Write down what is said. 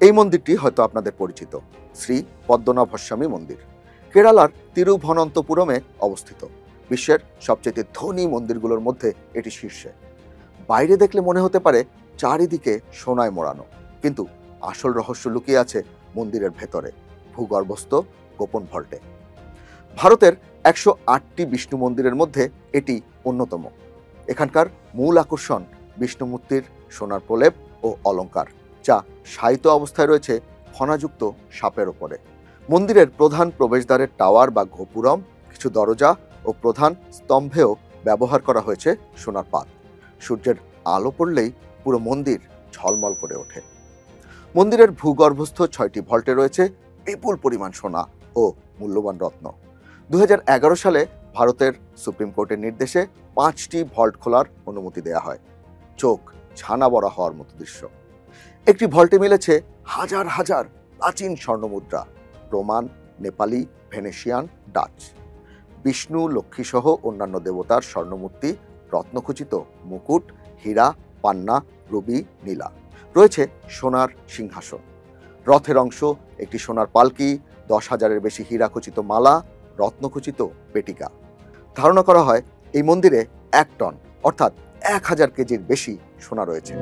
এই মন্দিরটি হয়তো আপনাদের পরিচিত, শ্রী পদ্মনাভস্বামী মন্দির। কেরালার তিরুভনন্তপুরমে অবস্থিত। বিশ্বের সবচেয়ে ধনী মন্দিরগুলোর মধ্যে এটি শীর্ষে। বাইরে দেখলে মনে হতে পারে চারিদিকে সোনায় মোড়ানো, কিন্তু আসল রহস্য লুকিয়ে আছে মন্দিরের ভেতরে, ভূগর্ভস্থ গোপন ভল্টে। ভারতের 108টি বিষ্ণু মন্দিরের মধ্যে এটি অন্যতম। এখানকার মূল আকর্ষণ বিষ্ণুমূর্তির সোনার প্রলেপ ও অলঙ্কার, যা শায়িত অবস্থায় রয়েছে ফণাযুক্ত সাপের ওপরে। মন্দিরের প্রধান প্রবেশদ্বারের টাওয়ার বা গোপুরম, কিছু দরজা ও প্রধান স্তম্ভেও ব্যবহার করা হয়েছে সোনার পাত। সূর্যের আলো পড়লেই পুরো মন্দির ঝলমল করে ওঠে। মন্দিরের ভূগর্ভস্থ 6টি ভল্টে রয়েছে বিপুল পরিমাণ সোনা ও মূল্যবান রত্ন। 2011 সালে ভারতের সুপ্রিম কোর্টের নির্দেশে 5টি ভল্ট খোলার অনুমতি দেওয়া হয়। চোখ ছানা বড়া হওয়ার মতো দৃশ্য। একটি ভল্টে মিলেছে হাজার হাজার প্রাচীন স্বর্ণমুদ্রা, রোমান, নেপালি, ভেনেশিয়ান, ডাচ, বিষ্ণু, লক্ষ্মী সহ অন্যান্য দেবতার স্বর্ণমূর্তি, রত্নখচিত মুকুট, হীরা, পান্না, রুবি, নীলা। রয়েছে সোনার সিংহাসন, রথের অংশ, একটি সোনার পালকি, 10,000-এর বেশি হীরাখচিত মালা, রত্নখচিত পেটিকা। ধারণা করা হয় এই মন্দিরে 1 টন অর্থাৎ 1000 কেজির বেশি সোনা রয়েছে।